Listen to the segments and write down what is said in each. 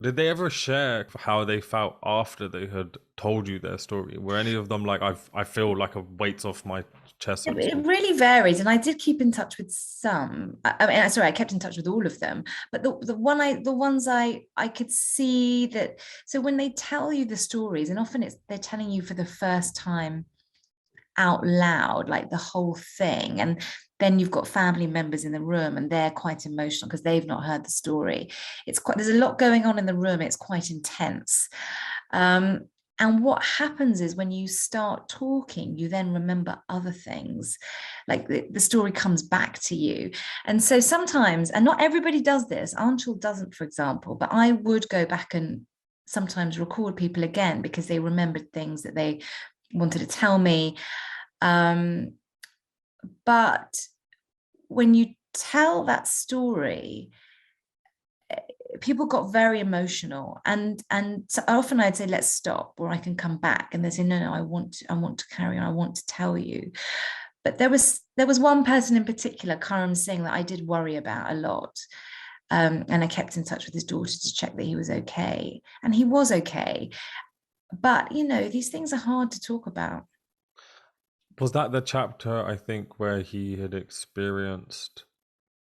Did they ever share how they felt after they had told you their story? Were any of them like, I feel like a weight's off my chest, so to It speak? really varies, and I did keep in touch with some. I mean, sorry, I kept in touch with all of them, but the ones I could see that. So when they tell you the stories, and often they're telling you for the first time out loud, like the whole thing, and then you've got family members in the room, and they're quite emotional because they've not heard the story. There's a lot going on in the room. It's quite intense. Um, and what happens is when you start talking, you then remember other things, like the story comes back to you. And so sometimes, and not everybody does this, Anshul doesn't, for example, but I would go back and sometimes record people again because they remembered things that they wanted to tell me. Um, but when you tell that story, people got very emotional, and so often I'd say let's stop, or I can come back, and they say no, I want to carry on, I want to tell you. But there was one person in particular, Karam Singh, that I did worry about a lot. And I kept in touch with his daughter to check that he was okay, and he was okay. But these things are hard to talk about. Was that the chapter, I think, where he had experienced,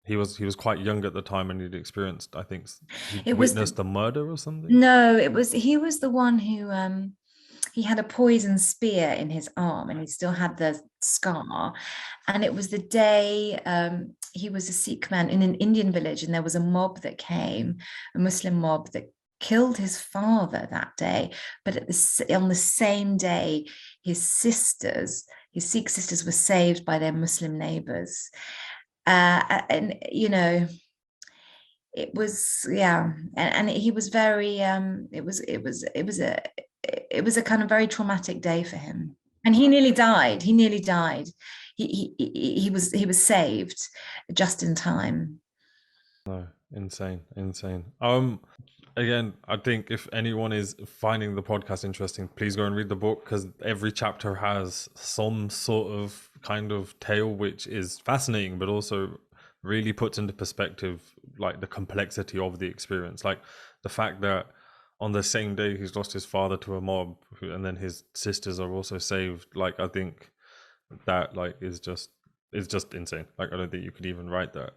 he was quite young at the time, and he'd experienced, I think, he It was witnessed a murder or something? No, it was he was the one who he had a poison spear in his arm, and he still had the scar. And it was the day he was a Sikh man in an Indian village, and there was a mob that came, a Muslim mob that killed his father that day. But on the same day, his sisters, his Sikh sisters, were saved by their Muslim neighbors. And it was, yeah, and he was very it was a kind of very traumatic day for him, and he nearly died. He was saved just in time. No, insane, insane. Again, I think if anyone is finding the podcast interesting, please go and read the book, because every chapter has some sort of kind of tale which is fascinating, but also really puts into perspective like the complexity of the experience. Like the fact that on the same day he's lost his father to a mob, and then his sisters are also saved. Like I think that like is just insane. Like I don't think you could even write that.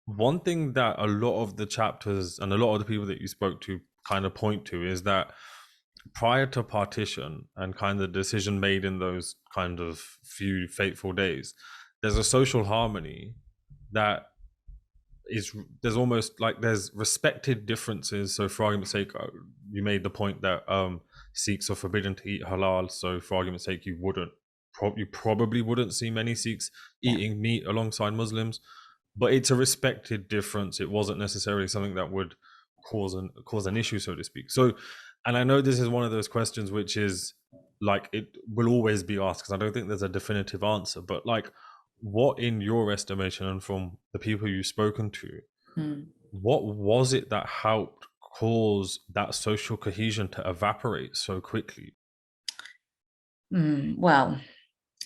One thing that a lot of the chapters and a lot of the people that you spoke to kind of point to is that prior to partition and kind of the decision made in those kind of few fateful days, there's a social harmony that is, there's almost like there's respected differences. So for argument's sake, you made the point that Sikhs are forbidden to eat halal. So for argument's sake, you probably wouldn't see many Sikhs Yeah. eating meat alongside Muslims, but it's a respected difference. It wasn't necessarily something that would cause an issue, so to speak. So, and I know this is one of those questions which is like it will always be asked, because I don't think there's a definitive answer. But like, what in your estimation and from the people you've spoken to, Mm. what was it that helped cause that social cohesion to evaporate so quickly? Well,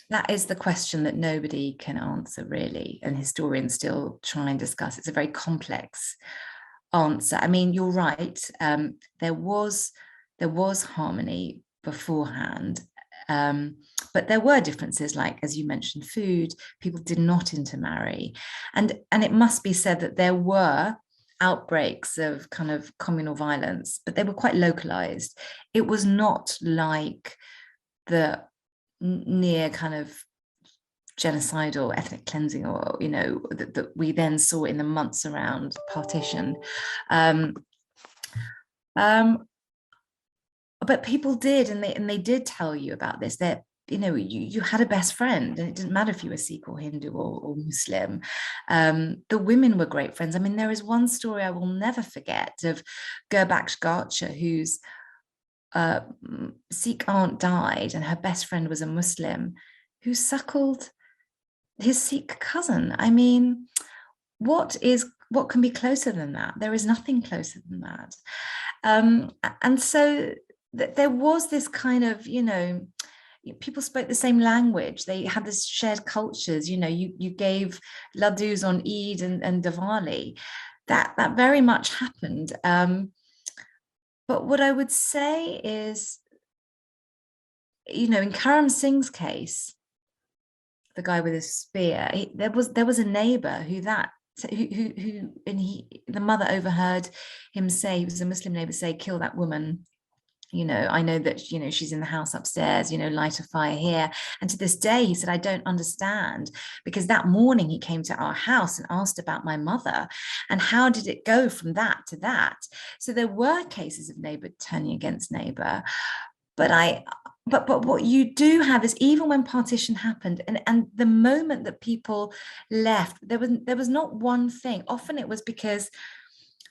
that is the question that nobody can answer, really, and historians still try and discuss. It's a very complex answer. I mean, you're right. There was harmony beforehand, um, but there were differences, like as you mentioned, food. People did not intermarry, and it must be said that there were outbreaks of kind of communal violence, but they were quite localized. It was not like the near kind of genocidal ethnic cleansing, or that we then saw in the months around partition. um, um, but people did, and they did tell you about this, that you had a best friend, and it didn't matter if you were Sikh or Hindu or Muslim. The women were great friends. I mean, there is one story I will never forget of Gurbaksh Garcha, whose uh, Sikh aunt died, and her best friend was a Muslim who suckled his Sikh cousin. I mean, what can be closer than that? There is nothing closer than that. And so there was this kind of, people spoke the same language. They had this shared cultures. You gave ladus on Eid and Diwali. that very much happened. But what I would say is, in Karam Singh's case, the guy with his spear, there was a neighbor the mother overheard him say, he was a Muslim neighbor, say, kill that woman. I know that, she's in the house upstairs, light a fire here. And to this day, he said, I don't understand, because that morning he came to our house and asked about my mother. And how did it go from that to that? So there were cases of neighbor turning against neighbor. But what you do have is, even when partition happened, and the moment that people left, there was not one thing. Often it was because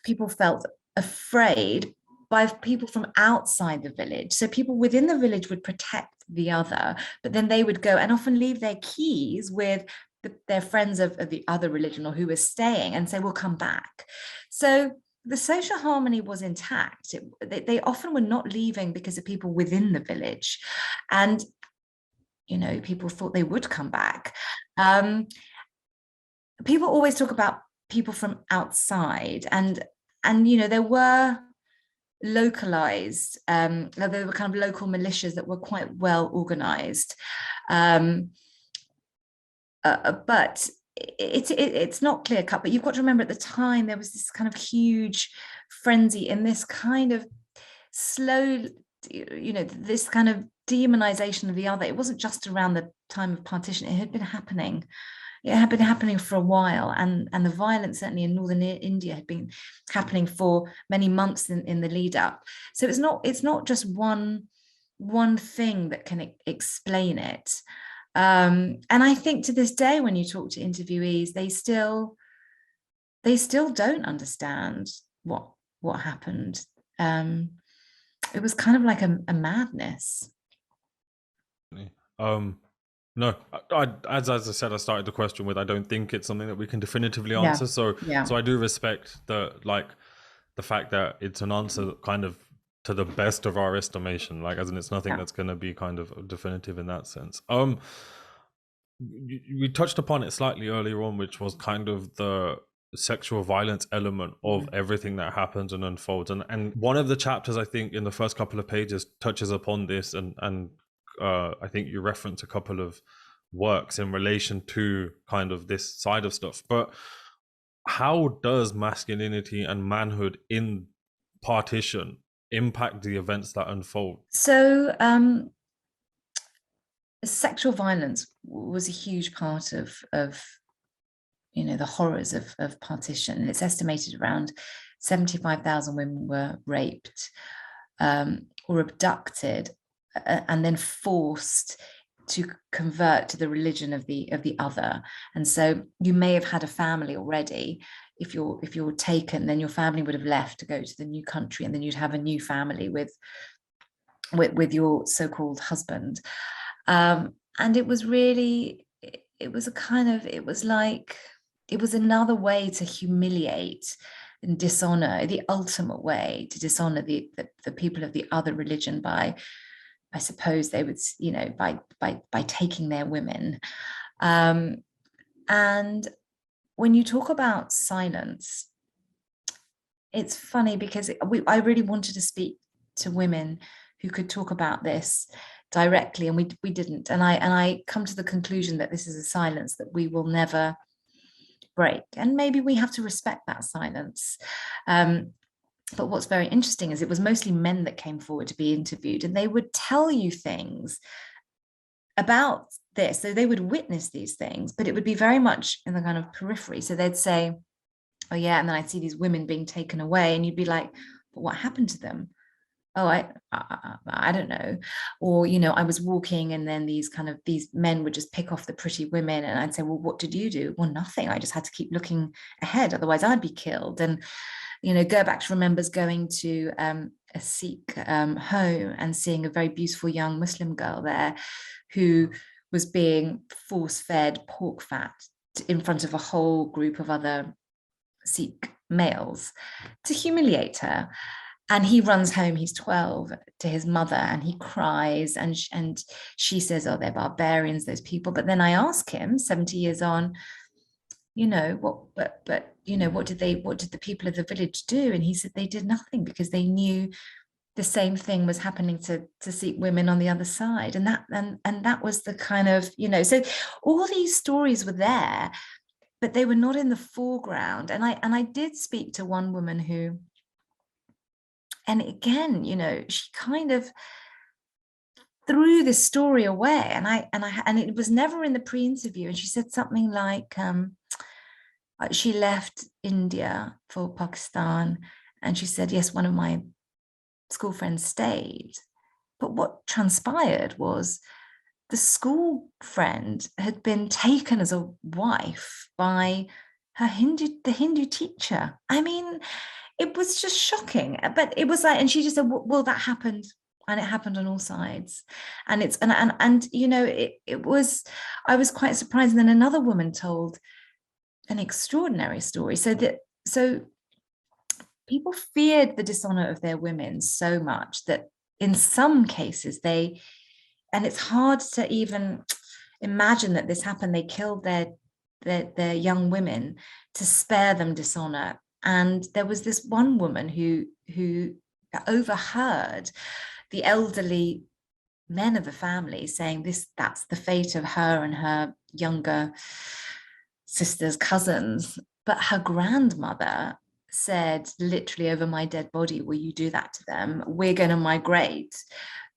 people felt afraid by people from outside the village. So people within the village would protect the other, but then they would go and often leave their keys with their friends of the other religion, or who were staying, and say, we'll come back. So the social harmony was intact. They often were not leaving because of people within the village. And, people thought they would come back. People always talk about people from outside, and there were localized, there were kind of local militias that were quite well organized, but it's not clear cut. But you've got to remember, at the time there was this kind of huge frenzy in this kind of slow, this kind of demonization of the other. It wasn't just around the time of partition. It had been happening. It had been happening for a while, and the violence, certainly in northern India, had been happening for many months in the lead up. So it's not just one thing that can explain it. And I think to this day, when you talk to interviewees, they still don't understand what happened. It was kind of like a madness. No, as I said, I started the question with, I don't think it's something that we can definitively answer. So I do respect the fact that it's an answer kind of to the best of our estimation, like, as in it's nothing that's going to be kind of definitive in that sense. We touched upon it slightly earlier on, which was kind of the sexual violence element of everything that happens and unfolds, and one of the chapters, I think, in the first couple of pages touches upon this, and I think you reference a couple of works in relation to kind of this side of stuff. But how does masculinity and manhood in partition impact the events that unfold? So sexual violence was a huge part of the horrors of partition. It's estimated around 75,000 women were raped or abducted, and then forced to convert to the religion of the other. And so you may have had a family already. If you're taken, then your family would have left to go to the new country, and then you'd have a new family with your so-called husband. And it was really, it was another way to humiliate and dishonor, the ultimate way to dishonor the people of the other religion by, I suppose they would, by taking their women. And when you talk about silence, it's funny, because I really wanted to speak to women who could talk about this directly, and we didn't. And I come to the conclusion that this is a silence that we will never break, and maybe we have to respect that silence. But what's very interesting is it was mostly men that came forward to be interviewed, and they would tell you things about this. So they would witness these things, but it would be very much in the kind of periphery. So they'd say, oh yeah, and then I'd see these women being taken away, and you'd be like, but what happened to them? Oh, I don't know. Or, I was walking, and then these men would just pick off the pretty women, and I'd say, well, what did you do? Well, nothing. I just had to keep looking ahead, otherwise I'd be killed. And Gerback remembers going to a Sikh home and seeing a very beautiful young Muslim girl there who was being force-fed pork fat in front of a whole group of other Sikh males to humiliate her. And he runs home, he's 12, to his mother, and he cries, and she says, oh, they're barbarians, those people. But then I ask him, 70 years on, what did the people of the village do? And he said they did nothing because they knew the same thing was happening to Sikh women on the other side. And that was the kind of, so all these stories were there, but they were not in the foreground. And I did speak to one woman who, and again, she kind of threw this story away, and it was never in the pre-interview. And she said something like, she left India for Pakistan, and she said, yes, one of my school friends stayed. But what transpired was the school friend had been taken as a wife by the Hindu teacher. I mean, it was just shocking. But it was like, and she just said, well, that happened. And it happened on all sides. And it was, I was quite surprised. And then another woman told an extraordinary story. So people feared the dishonor of their women so much that in some cases and it's hard to even imagine that this happened, they killed their young women to spare them dishonor. And there was this one woman who overheard the elderly men of the family saying that's the fate of her and her younger sisters, cousins. But her grandmother said, literally, over my dead body, will you do that to them? We're going to migrate.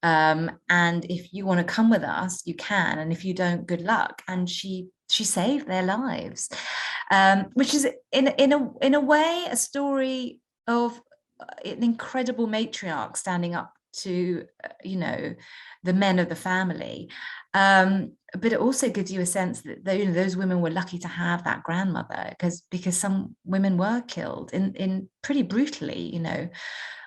And if you want to come with us, you can. And if you don't, good luck. And she saved their lives, which is in a way a story of an incredible matriarch standing up to the men of the family. But it also gives you a sense that those women were lucky to have that grandmother, because some women were killed in pretty brutally.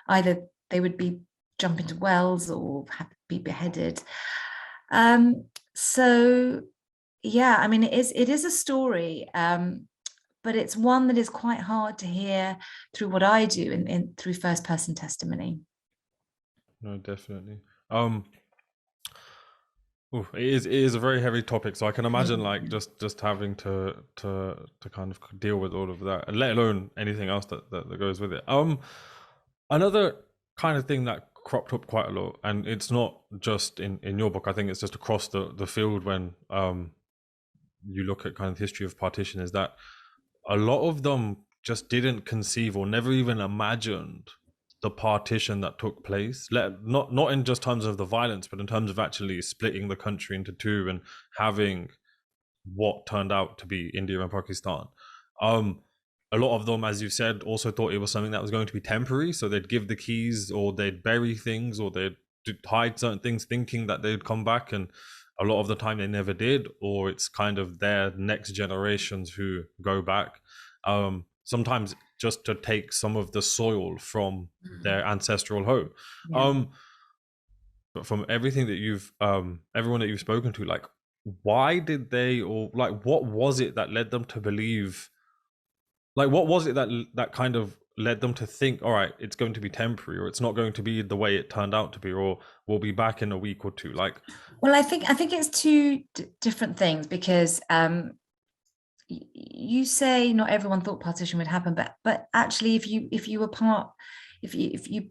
Either they would be jump into wells or be beheaded. So yeah, I mean, it is a story, but it's one that is quite hard to hear through what I do through first person testimony. No, definitely. It is a very heavy topic, so I can imagine like just having to kind of deal with all of that, and let alone anything else that goes with it. Another kind of thing that cropped up quite a lot, and it's not just in your book, I think it's just across the field when you look at kind of the history of partition, is that a lot of them just didn't conceive or never even imagined the partition that took place, not in just terms of the violence, but in terms of actually splitting the country into two and having what turned out to be India and Pakistan. A lot of them, as you said, also thought it was something that was going to be temporary, so they'd give the keys, or they'd bury things, or they'd hide certain things thinking that they'd come back, and a lot of the time they never did, or it's kind of their next generations who go back. Sometimes just to take some of the soil from their ancestral home. Yeah. But from everything that you've, everyone that you've spoken to, like, why did they, or like, what was it that led them to believe? Like, what was it that kind of led them to think, all right, it's going to be temporary, or it's not going to be the way it turned out to be, or we'll be back in a week or two? Like, well, I think it's two different things, because you say not everyone thought partition would happen, but actually, if you were part, if you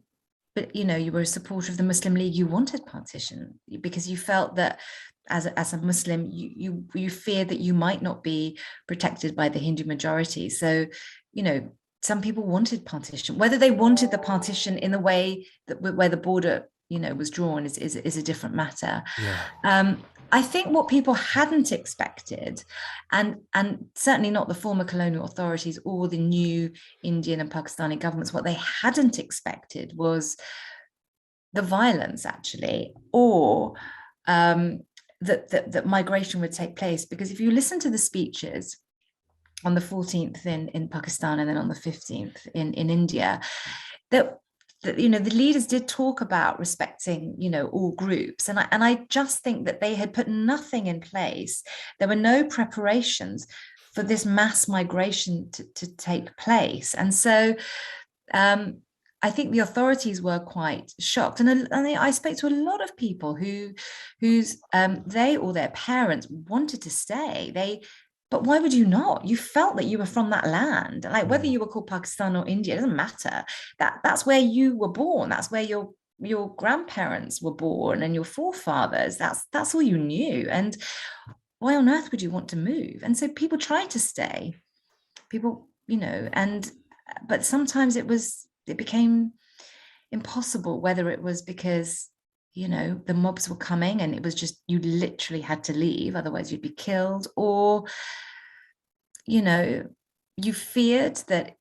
but you were a supporter of the Muslim League, you wanted partition because you felt that as a Muslim, you feared that you might not be protected by the Hindu majority. So some people wanted partition. Whether they wanted the partition in the way that where the border was drawn is a different matter. Yeah. I think what people hadn't expected, and certainly not the former colonial authorities or the new Indian and Pakistani governments, what they hadn't expected was the violence, actually, or that migration would take place. Because if you listen to the speeches on the 14th in Pakistan and then on the 15th in India, that the leaders did talk about respecting all groups, and I just think that they had put nothing in place. There were no preparations for this mass migration to take place, and so I think the authorities were quite shocked, and I spoke to a lot of people whose they or their parents wanted to stay. but why would you not? You felt that you were from that land. Like whether Mm. you were called Pakistan or India, it doesn't matter. That's where you were born. That's where your grandparents were born and your forefathers. That's all you knew. And why on earth would you want to move? And so people tried to stay. People, and but sometimes it became impossible, whether it was because the mobs were coming and it was just you literally had to leave, otherwise you'd be killed, or you feared that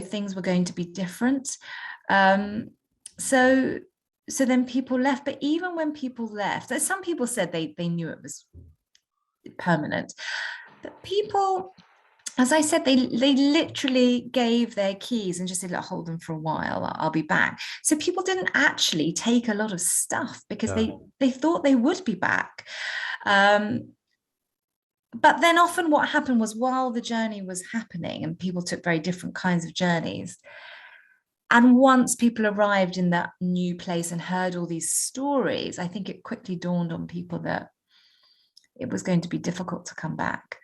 things were going to be different. um so so then people left. But even when people left, some people said they knew it was permanent, but people, as I said, they literally gave their keys and just said, "Look, hold them for a while. I'll be back." So people didn't actually take a lot of stuff because Yeah. they thought they would be back. But then often what happened was, while the journey was happening, and people took very different kinds of journeys, and once people arrived in that new place and heard all these stories, I think it quickly dawned on people that it was going to be difficult to come back.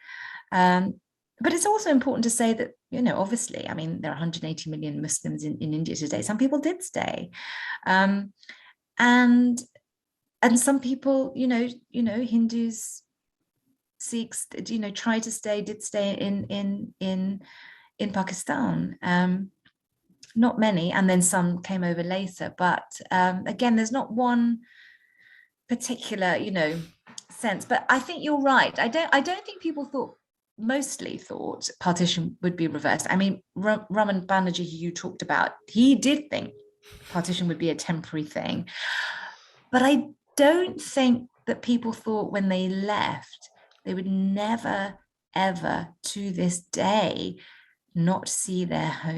Um, but it's also important to say that, obviously, I mean, there are 180 million Muslims in India today. Some people did stay. Um, and some people, Hindus, Sikhs, tried to stay, did stay in Pakistan. Not many, and then some came over later. But again, there's not one particular, sense. But I think you're right. I don't think people mostly thought partition would be reversed. I mean, Raman Banerjee, who you talked about, he did think partition would be a temporary thing. But I don't think that people thought when they left they would never, ever to this day not see their home